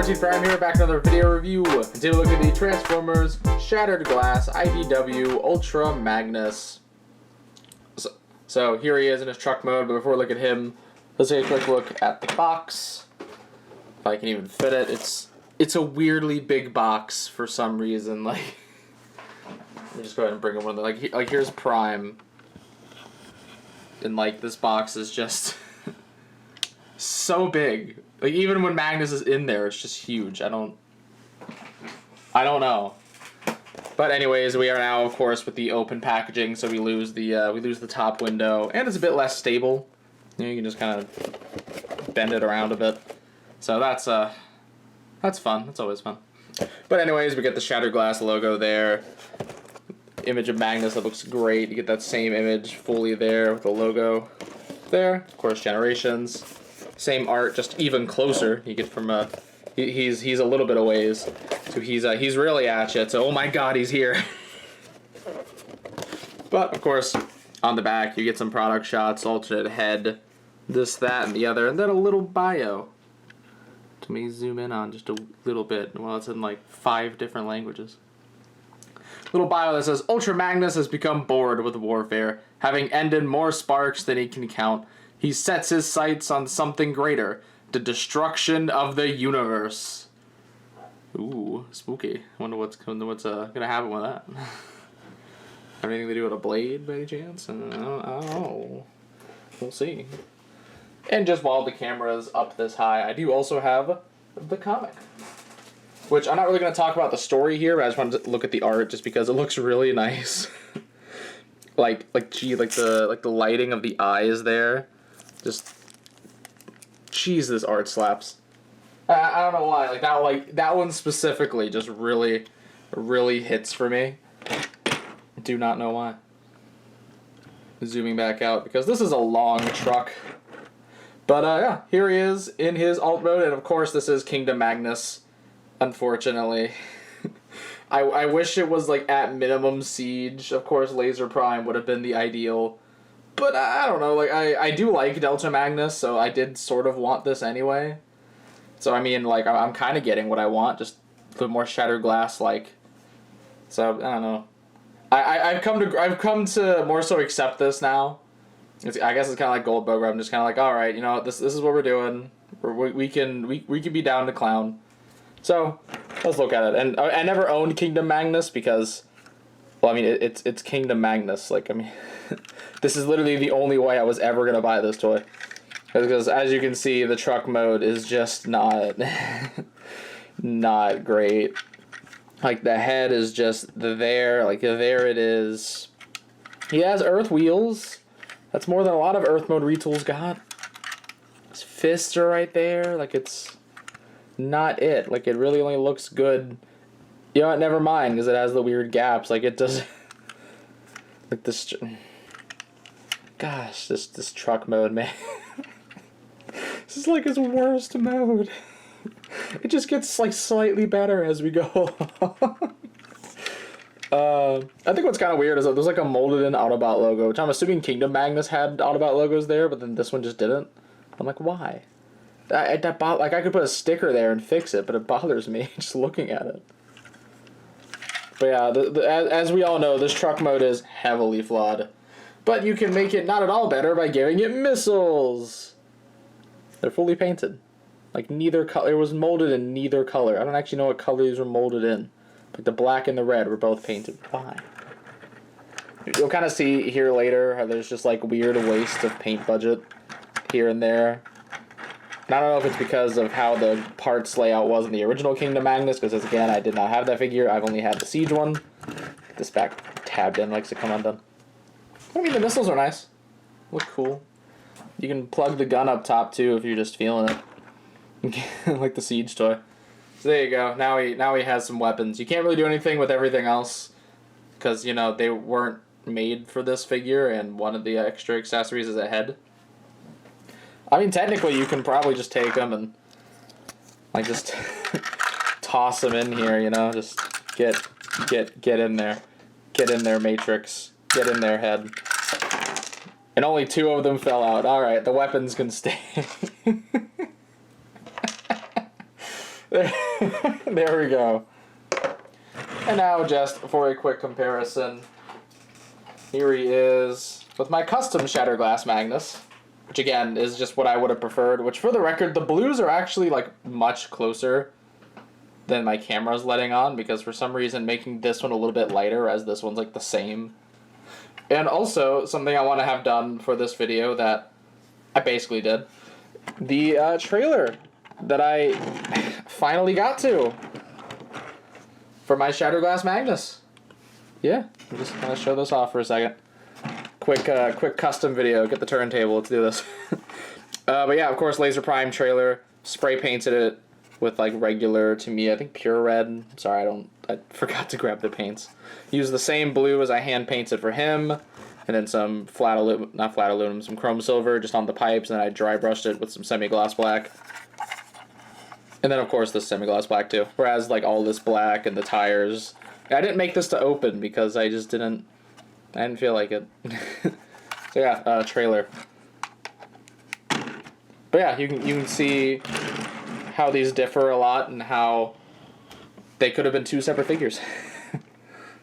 14th Prime here, back another video review. Today we look at the Transformers Shattered Glass IDW Ultra Magnus. So here he is in his truck mode, but before we look at him, let's take a quick look at the box. If I can even fit it, it's a weirdly big box for some reason. Like, let me just go ahead and bring him one. Like here's Prime, and like this box is just so big. Like, even when Magnus is in there, it's just huge. I don't know. But anyways, we are now, of course, with the open packaging, so we lose the top window, and it's a bit less stable. You can just kind of bend it around a bit. So that's fun. That's always fun. But anyways, we get the Shattered Glass logo there. Image of Magnus that looks great. You get that same image fully there with the logo there. Of course, Generations. Same art, just even closer. You get from he's a little bit a ways, so he's really at you. So oh my God, he's here. But of course, on the back you get some product shots, alternate head, this, that, and the other, and then a little bio. Let me zoom in on just a little bit. Well, it's in like 5 different languages. Little bio that says Ultra Magnus has become bored with warfare, having ended more sparks than he can count. He sets his sights on something greater, the destruction of the universe. Ooh, spooky. Wonder what's gonna happen with that. Have anything to do with a blade, by any chance? I don't know. We'll see. And just while the camera's up this high, I do also have the comic, which I'm not really gonna talk about the story here, but I just wanted to look at the art just because it looks really nice. like the lighting of the eyes there. Just, jeez, this art slaps. I don't know why. Like that one specifically just really hits for me. I do not know why. Zooming back out because this is a long truck. But yeah, here he is in his alt mode, and of course this is Kingdom Magnus. Unfortunately, I wish it was like at minimum Siege. Of course, Laser Prime would have been the ideal. But I don't know, like, I do like Delta Magnus, so I did sort of want this anyway. So, I mean, like, I'm kind of getting what I want, just a little more Shattered Glass, like. So, I don't know. I've come to more so accept this now. I guess it's kind of like Goldberg, where I'm just kind of like, alright, you know, this is what we're doing. We can be down to clown. So, let's look at it. And I never owned Kingdom Magnus because, well, I mean, it's Kingdom Magnus, like, I mean... This is literally the only way I was ever going to buy this toy. Because as you can see, the truck mode is just not great. Like, the head is just there. Like, there it is. He has Earth wheels. That's more than a lot of Earth mode retools got. His fists are right there. Like, it's not it. Like, it really only looks good. You know what? Never mind, because it has the weird gaps. Like, it does... like, this... Gosh, this truck mode, man. This is like his worst mode. It just gets like slightly better as we go along. I think what's kind of weird is that there's like a molded in Autobot logo, which I'm assuming Kingdom Magnus had Autobot logos there, but then this one just didn't. I'm like, why? Like I could put a sticker there and fix it, but it bothers me just looking at it. But yeah, as we all know, this truck mode is heavily flawed. But you can make it not at all better by giving it missiles. They're fully painted. Like, neither color. It was molded in neither color. I don't actually know what color these were molded in. Like, the black and the red were both painted. Why? You'll kind of see here later how there's just, like, weird waste of paint budget here and there. And I don't know if it's because of how the parts layout was in the original Kingdom Magnus, because, again, I did not have that figure. I've only had the Siege one. This back tabbed in likes to come undone. I mean, the missiles are nice. Look cool. You can plug the gun up top, too, if you're just feeling it. Like the Siege toy. So there you go. Now he has some weapons. You can't really do anything with everything else, because, you know, they weren't made for this figure, and one of the extra accessories is a head. I mean, technically, you can probably just take them and, like, just toss them in here, you know? Just get in there. Get in there, Matrix. Get in there, head. And only 2 of them fell out. Alright, the weapons can stay. There we go. And now just for a quick comparison, here he is with my custom Shatterglass Magnus, which again is just what I would have preferred, which for the record, the blues are actually like much closer than my camera's letting on, because for some reason making this one a little bit lighter as this one's like the same. And also, something I want to have done for this video that I basically did, the trailer that I finally got to for my Shatterglass Magnus. Yeah, I'm just gonna show this off for a second. Quick custom video. Get the turntable. Let's do this. But yeah, of course, laser prime trailer. Spray painted it with like regular, to me, I think pure red. Sorry, I forgot to grab the paints. Use the same blue as I hand painted for him, and then some not flat aluminum, some chrome silver just on the pipes, and then I dry brushed it with some semi-gloss black. And then of course this semi-gloss black too. Whereas like all this black and the tires, I didn't make this to open because I just didn't feel like it. So yeah, trailer. But yeah, you can see how these differ a lot and how they could have been two separate figures.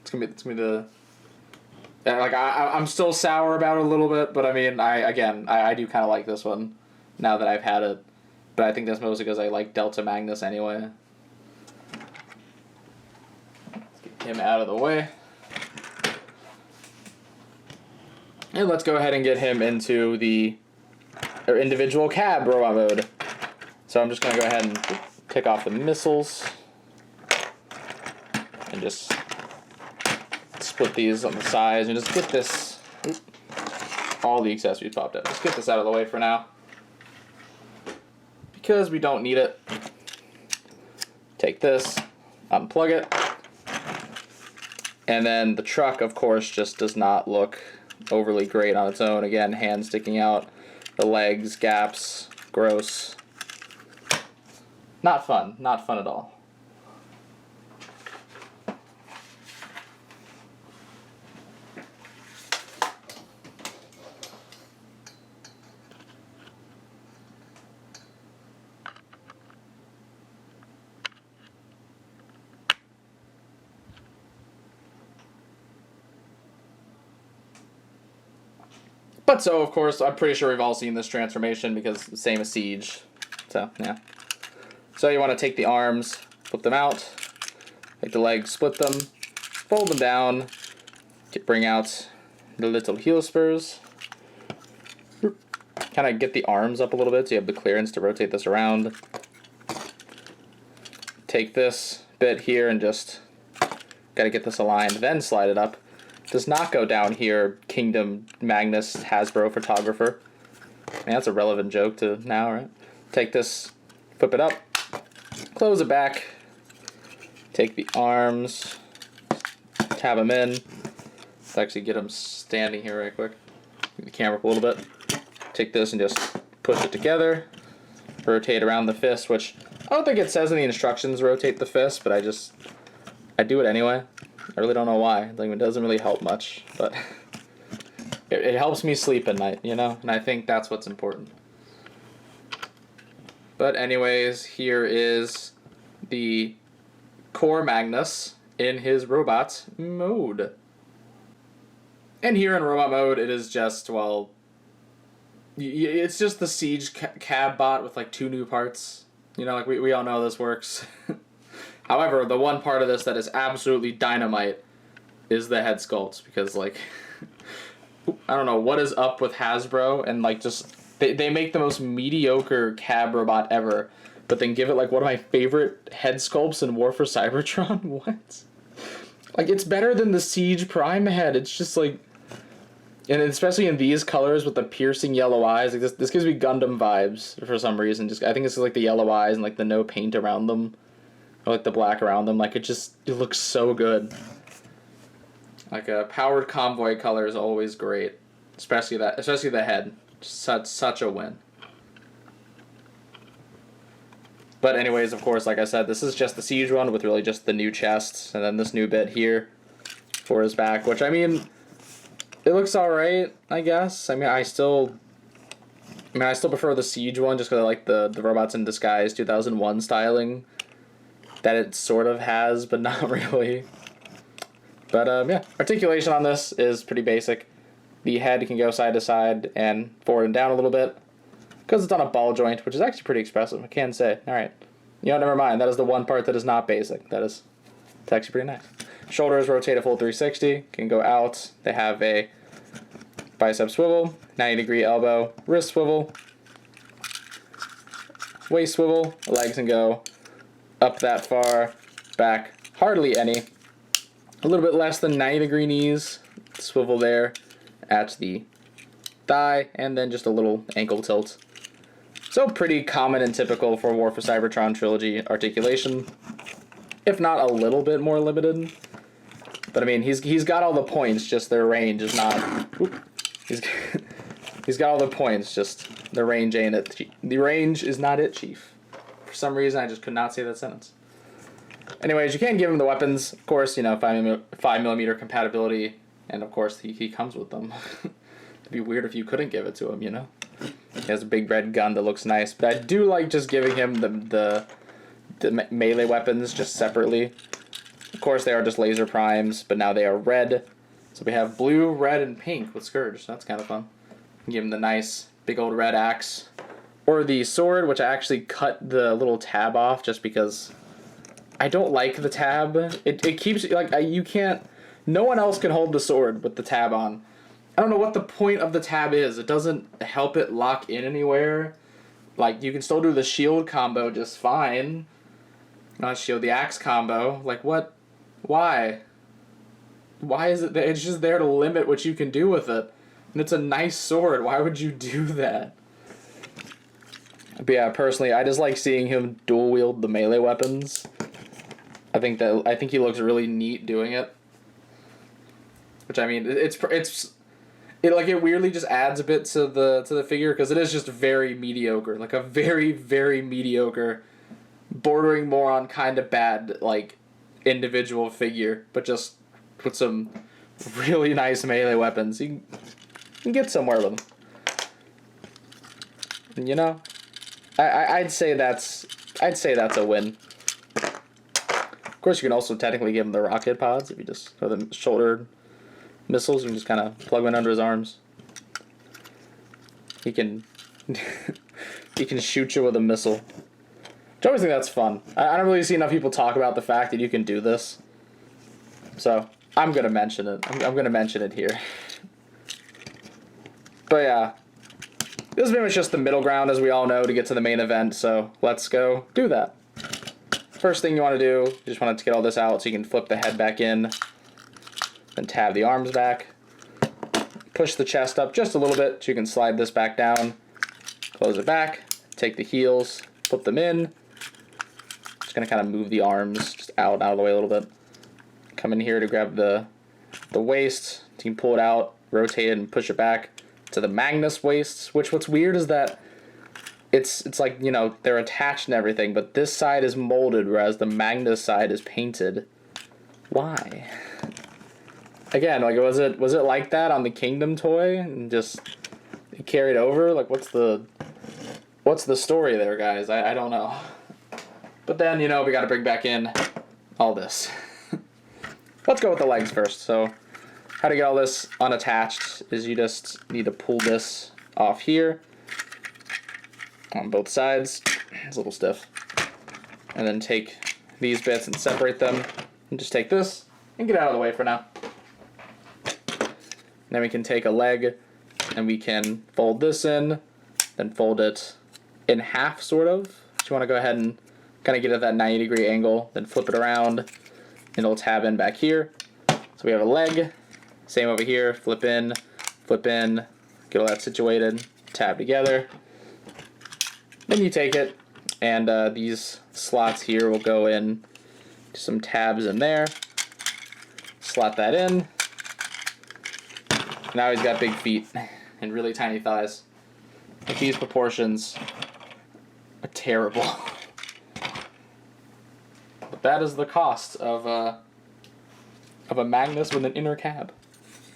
it's gonna be the like I'm still sour about it a little bit, but I mean I do kind of like this one now that I've had it. But I think that's mostly because I like Delta Magnus anyway. Let's get him out of the way. And let's go ahead and get him into the individual cab robot mode. So I'm just going to go ahead and pick off the missiles. And just split these on the sides and just get this. All the accessories popped up. Let's get this out of the way for now, because we don't need it. Take this, unplug it, and then the truck, of course, just does not look overly great on its own. Again, hands sticking out, the legs, gaps, gross. Not fun at all. But so, of course, I'm pretty sure we've all seen this transformation because it's the same as Siege. So, yeah. So you want to take the arms, flip them out, take the legs, split them, fold them down, bring out the little heel spurs. Kind of get the arms up a little bit so you have the clearance to rotate this around. Take this bit here and just got to get this aligned, then slide it up. Does not go down here, Kingdom Magnus Hasbro photographer. I mean, that's a relevant joke to now, right? Take this, flip it up, close it back, take the arms, tab them in. Let's actually get them standing here right quick. Move the camera up a little bit. Take this and just push it together. Rotate around the fist, which I don't think it says in the instructions rotate the fist, but I do it anyway. I really don't know why. Like, it doesn't really help much, but it helps me sleep at night, you know? And I think that's what's important. But anyways, here is the core Magnus in his robot mode. And here in robot mode, it is just, well, it's just the Siege cab bot with like 2 new parts. You know, like we all know this works. However, the one part of this that is absolutely dynamite is the head sculpt, because, like, I don't know what is up with Hasbro, and, like, just, they make the most mediocre cab robot ever, but then give it, like, one of my favorite head sculpts in War for Cybertron? What? Like, it's better than the Siege Prime head. It's just, like, and especially in these colors with the piercing yellow eyes, like, this gives me Gundam vibes for some reason. Just, I think it's, like, the yellow eyes and, like, the no paint around them. Or like the black around them, like it looks so good. Like a powered convoy color is always great, especially the head. Such a win. But anyways, of course, like I said, this is just the Siege one with really just the new chest, and then this new bit here for his back, which, I mean, it looks alright, I guess. I still prefer the Siege one just because I like the Robots in Disguise 2001 styling that it sort of has, but not really. But yeah, articulation on this is pretty basic. The head can go side to side and forward and down a little bit because it's on a ball joint, which is actually pretty expressive, I can say. All right. You know, never mind. That is the one part that is not basic. It's actually pretty nice. Shoulders rotate a full 360, can go out. They have a bicep swivel, 90-degree elbow, wrist swivel, waist swivel. Legs can go up that far, back hardly any. A little bit less than 90-degree knees, swivel there at the thigh, and then just a little ankle tilt. So pretty common and typical for War for Cybertron Trilogy articulation, if not a little bit more limited. But I mean, he's got all the points, just their range is not. He's got all the points, just the range ain't it. The range is not it, Chief. For some reason, I just could not say that sentence. Anyways, you can give him the weapons, of course. You know, 5mm compatibility, and of course he comes with them. It'd be weird if you couldn't give it to him, you know. He has a big red gun that looks nice, but I do like just giving him the melee weapons just separately. Of course, they are just laser primes, but now they are red. So we have blue, red, and pink with Scourge. So that's kind of fun. Give him the nice big old red axe, or the sword, which I actually cut the little tab off just because I don't like the tab. It keeps like you can't. No one else can hold the sword with the tab on. I don't know what the point of the tab is. It doesn't help it lock in anywhere. Like, you can still do the shield combo just fine. Not shield, the axe combo. Like, what? Why? Why is it there? It's just there to limit what you can do with it. And it's a nice sword. Why would you do that? But yeah, personally, I just like seeing him dual wield the melee weapons. I think he looks really neat doing it. Which, I mean, it weirdly just adds a bit to the figure, because it is just very mediocre, like a very, very mediocre, bordering more on kind of bad, like, individual figure, but just with some really nice melee weapons. You can get somewhere with them. And, you know, I'd say that's a win. Of course, you can also technically give him the rocket pods if you just throw the shoulder missiles. You can just kind of plug one under his arms. He can shoot you with a missile. Which I always think that's fun. I don't really see enough people talk about the fact that you can do this. So I'm gonna mention it. I'm gonna mention it here. But yeah, this is pretty much just the middle ground, as we all know, to get to the main event. So let's go do that. First thing you want to do, you just want to get all this out so you can flip the head back in. Then tab the arms back. Push the chest up just a little bit so you can slide this back down. Close it back. Take the heels, flip them in. Just going to kind of move the arms just out of the way a little bit. Come in here to grab the waist. You can pull it out, rotate it, and push it back to the Magnus waist. Which, what's weird is that it's like, you know, they're attached and everything, but this side is molded, whereas the Magnus side is painted. Why? Again, like, was it like that on the Kingdom toy and just it carried over? Like, what's the story there, guys? I don't know. But then, you know, we got to bring back in all this. Let's go with the legs first. So how to get all this unattached is you just need to pull this off here on both sides. It's a little stiff. And then take these bits and separate them. And just take this and get out of the way for now. Then we can take a leg and we can fold this in, then fold it in half, sort of. So you want to go ahead and kind of get at that 90-degree angle, then flip it around, and it'll tab in back here. So we have a leg, same over here, flip in, get all that situated, tab together. Then you take it, and these slots here will go in, some tabs in there, slot that in. Now he's got big feet and really tiny thighs. But these proportions are terrible. But that is the cost of a Magnus with an inner cab.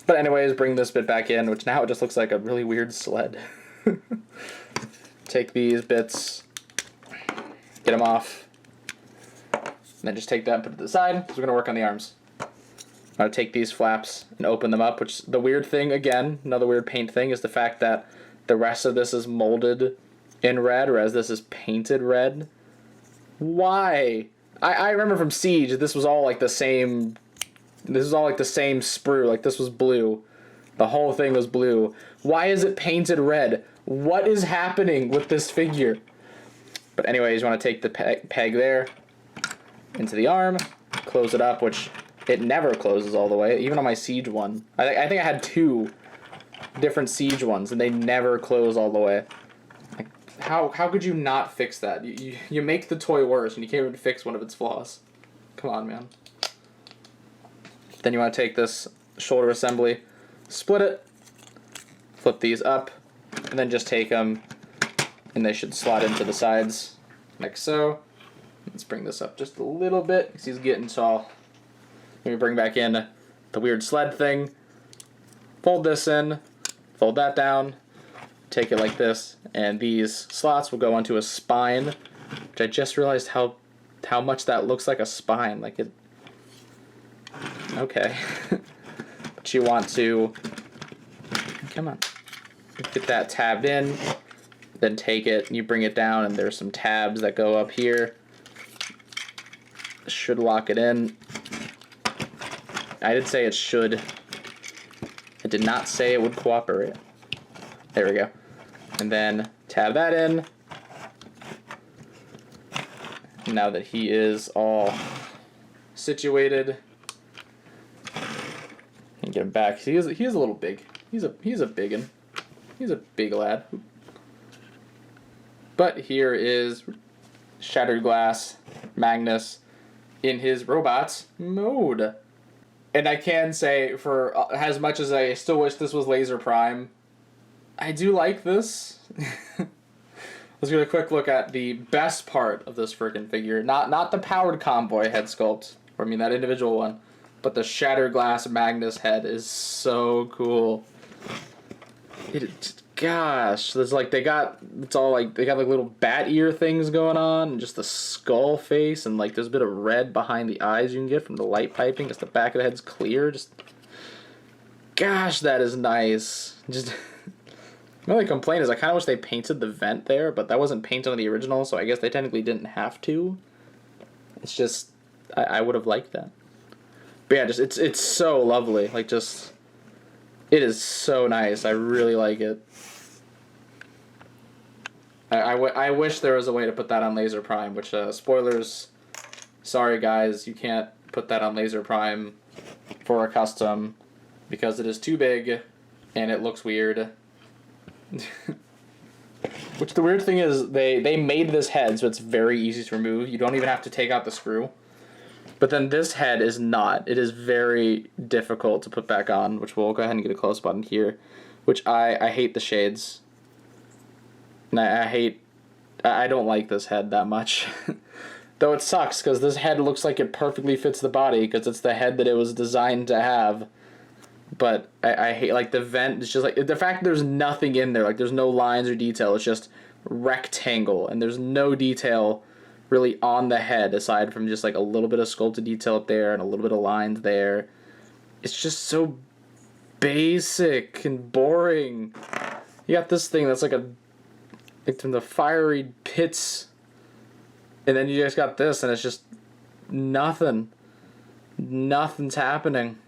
But anyways, bring this bit back in, which now it just looks like a really weird sled. Take these bits, get them off, then just take that and put it to the side, because we're going to work on the arms. I'm going to take these flaps and open them up, which the weird thing, again, another weird paint thing, is the fact that the rest of this is molded in red, whereas this is painted red. Why? I remember from Siege, this was all like the same, sprue, like this was blue. The whole thing was blue. Why is it painted red? What is happening with this figure? But anyways, you want to take the peg there into the arm, close it up, which it never closes all the way, even on my Siege one. I think I had 2 different Siege ones, and they never close all the way. Like, how could you not fix that? You make the toy worse, and you can't even fix one of its flaws. Come on, man. Then you want to take this shoulder assembly, split it, flip these up, and then just take them, and they should slot into the sides, like so. Let's bring this up just a little bit, because he's getting tall. Maybe bring back in the weird sled thing, fold this in, fold that down, take it like this, and these slots will go onto a spine, which I just realized how much that looks like a spine. Like it. Okay. But you want to, come on, get that tabbed in, then take it and you bring it down, and there's some tabs that go up here. Should lock it in. I did say it should. I did not say it would cooperate. There we go. And then tab that in. Now that he is all situated, and get him back. He is a little big. He's a biggin. He's a big lad. But here is Shattered Glass Magnus in his robots mode. And I can say, for as much as I still wish this was Laser Prime, I do like this. Let's get a quick look at the best part of this freaking figure. Not the Powered Convoy head sculpt, or I mean that individual one, but the Shattered Glass Magnus head is so cool. Gosh, there's like they got like little bat ear things going on, and just the skull face, and like there's a bit of red behind the eyes you can get from the light piping, because the back of the head's clear. Just, gosh, that is nice. Just, my only complaint is I kind of wish they painted the vent there, but that wasn't painted on the original, so I guess they technically didn't have to. It's just, I would have liked that. But yeah, just it's so lovely. Like, just, it is so nice. I really like it. I wish there was a way to put that on Laser Prime, which, spoilers, sorry guys, you can't put that on Laser Prime for a custom, because it is too big, and it looks weird. Which the weird thing is, they made this head so it's very easy to remove. You don't even have to take out the screw. But then this head is not. It is very difficult to put back on, which we'll go ahead and get a close-up on here. Which I hate the shades. And I don't like this head that much. Though it sucks, because this head looks like it perfectly fits the body, because it's the head that it was designed to have. But I hate, like, the vent. It's just, like, the fact that there's nothing in there. Like, there's no lines or detail. It's just rectangle. And there's no detail really on the head, aside from just, like, a little bit of sculpted detail up there and a little bit of lines there. It's just so basic and boring. You got this thing that's like from the fiery pits, and then you just got this, and it's just nothing. Nothing's happening.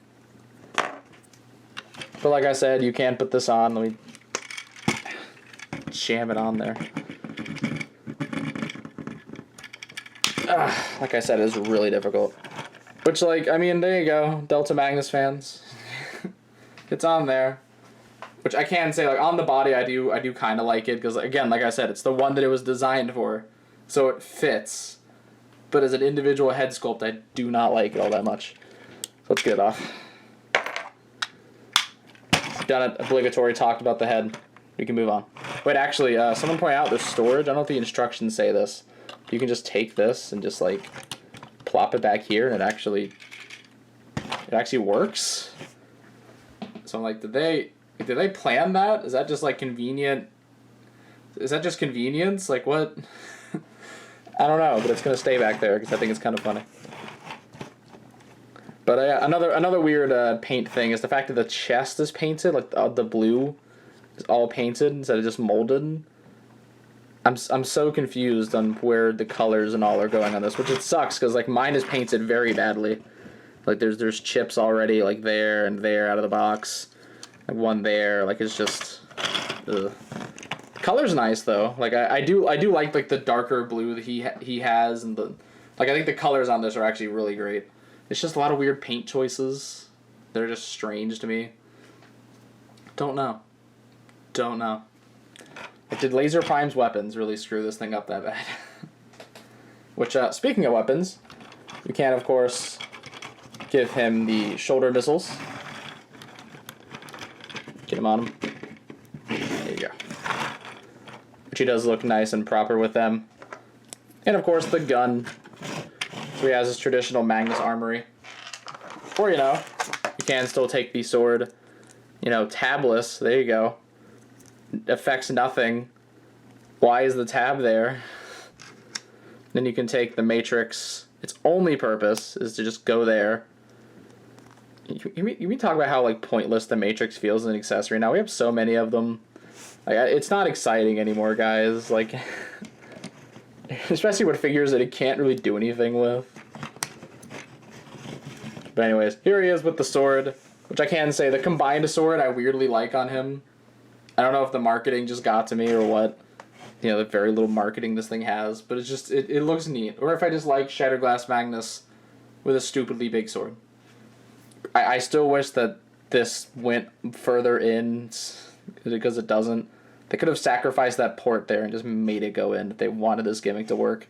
But like I said, you can put this on. Let me jam it on there. Like I said, it's really difficult. Which, like, I mean, there you go, Delta Magnus fans. It's on there. Which I can say, like, on the body, I do kind of like it, because, again, like I said, it's the one that it was designed for, so it fits. But as an individual head sculpt, I do not like it all that much. So let's get it off. Done it, obligatory, talked about the head. We can move on. Wait, actually, someone pointed out there's storage. I don't know if the instructions say this. You can just take this and just, like, plop it back here, and it actually works. So I'm like, did they plan that? Is that just, like, convenient? Is that just convenience? Like, what? I don't know, but it's going to stay back there because I think it's kind of funny. But another weird paint thing is the fact that the chest is painted, like the blue is all painted instead of just molded. I'm so confused on where the colors and all are going on this, which it sucks because like mine is painted very badly. Like there's chips already like there and there out of the box, like one there. Like it's just, ugh. The color's nice though. Like I do like the darker blue that he has, and the like I think the colors on this are actually really great. It's just a lot of weird paint choices that are just strange to me. Don't know. Like, did Laser Prime's weapons really screw this thing up that bad? Which, speaking of weapons, we can, of course, give him the shoulder missiles. Get him on him. There you go. Which he does look nice and proper with them. And, of course, the gun. So he has his traditional Magnus armory. Or, you know, you can still take the sword, you know, tabless. There you go. Affects nothing. Why is the tab there? Then you can take the matrix. Its only purpose is to just go there. You talk about how like pointless the matrix feels as an accessory. Now we have so many of them. Like it's not exciting anymore, guys. Like, especially with figures that it can't really do anything with. But anyways, here he is with the sword, which I can say the combined sword I weirdly like on him. I don't know if the marketing just got to me or what. You know, the very little marketing this thing has, but it's just it looks neat. Or if I just like Shattered Glass Magnus with a stupidly big sword. I still wish that this went further in because it doesn't. They could have sacrificed that port there and just made it go in if they wanted this gimmick to work.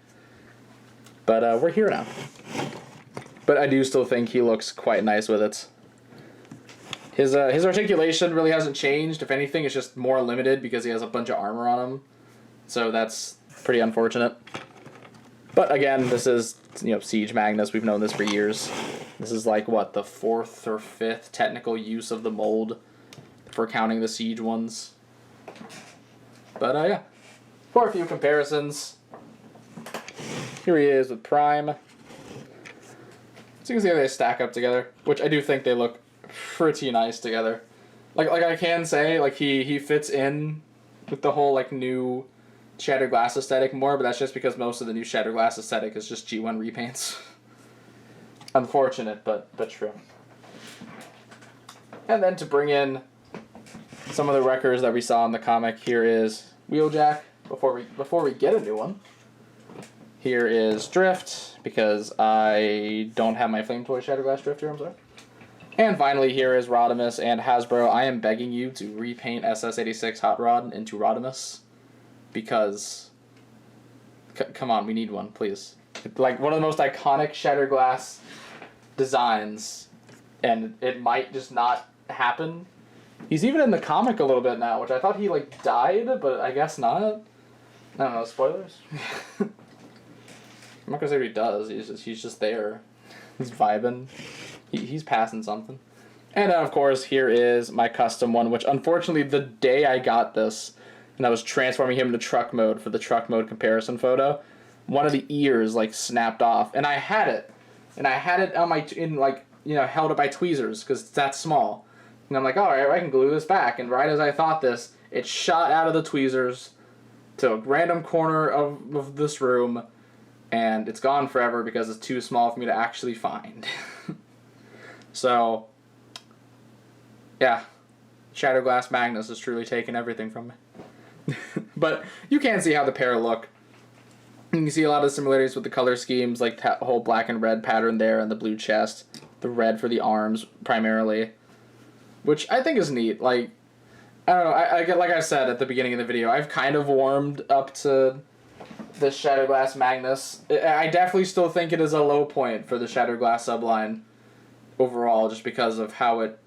But we're here now. But I do still think he looks quite nice with it. His articulation really hasn't changed. If anything, it's just more limited because he has a bunch of armor on him. So that's pretty unfortunate. But again, this is, you know, Siege Magnus. We've known this for years. This is like, what, the 4th or 5th technical use of the mold if we're counting the Siege ones. But yeah, for a few comparisons. Here he is with Prime. So you can see how they stack up together, which I do think they look pretty nice together. Like I can say, like he fits in with the whole like new Shattered Glass aesthetic more, but that's just because most of the new Shattered Glass aesthetic is just G1 repaints. Unfortunate, but true. And then to bring in some of the wreckers that we saw in the comic, here is Wheeljack before we get a new one. Here is Drift, because I don't have my Flame Toy Shattered Glass Drift here, I'm sorry. And finally, here is Rodimus, and Hasbro, I am begging you to repaint SS86 Hot Rod into Rodimus, because, come on, we need one, please. Like, one of the most iconic Shattered Glass designs, and it might just not happen. He's even in the comic a little bit now, which I thought he, like, died, but I guess not. I don't know, spoilers? I'm not gonna say what he does, he's just there. He's vibing. He's passing something. And then, of course, here is my custom one, which unfortunately the day I got this, and I was transforming him into truck mode for the truck mode comparison photo, one of the ears, like, snapped off. And I had it. And I had it on held it by tweezers, because it's that small. And I'm like, alright, I can glue this back. And right as I thought this, it shot out of the tweezers to a random corner of this room, and it's gone forever because it's too small for me to actually find. So, yeah, Shattered Glass Magnus has truly taken everything from me. But you can see how the pair look. You can see a lot of similarities with the color schemes, like that whole black and red pattern there and the blue chest, the red for the arms primarily, which I think is neat. Like, I don't know, I get, like I said at the beginning of the video, I've kind of warmed up to the Shattered Glass Magnus. I definitely still think it is a low point for the Shattered Glass subline overall, just because of how it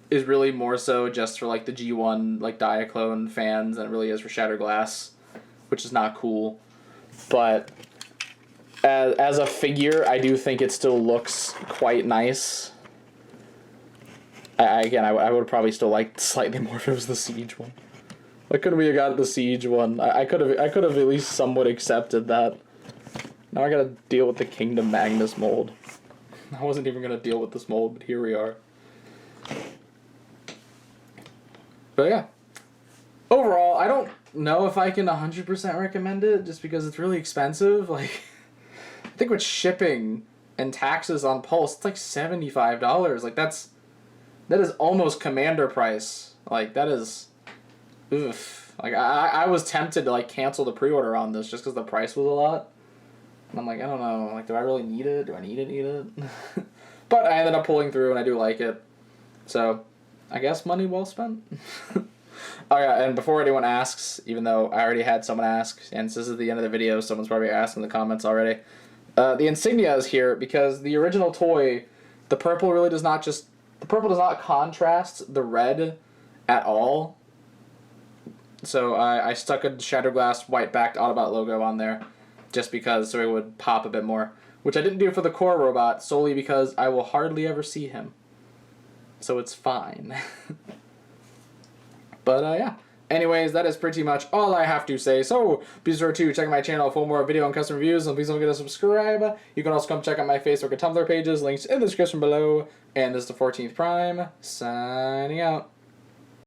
is really more so just for like the G1 like Diaclone fans than it really is for Shattered Glass, which is not cool. But as a figure, I do think it still looks quite nice. I would probably still like slightly more if it was the Siege one. Why couldn't we have got the Siege one? I could have at least somewhat accepted that. Now I gotta deal with the Kingdom Magnus mold. I wasn't even going to deal with this mold, but here we are. But yeah. Overall, I don't know if I can 100% recommend it, just because it's really expensive. Like, I think with shipping and taxes on Pulse, it's like $75. Like, that is almost Commander price. Like, that is... Oof. Like, I was tempted to, like, cancel the pre-order on this just because the price was a lot. And I'm like, I don't know. Like, do I really need it? Do I need it? But I ended up pulling through, and I do like it. So, I guess money well spent. Oh yeah, and before anyone asks, even though I already had someone ask, and this is the end of the video, someone's probably asked in the comments already, the insignia is here because the original toy, the purple does not contrast the red at all. So I stuck a Shatterglass white-backed Autobot logo on there, just because, so it would pop a bit more. Which I didn't do for the core robot, solely because I will hardly ever see him. So it's fine. But, yeah. Anyways, that is pretty much all I have to say. So, be sure to check out my channel for more video and custom reviews. And please don't forget to subscribe. You can also come check out my Facebook and Tumblr pages. Links in the description below. And this is the 14th Prime. Signing out.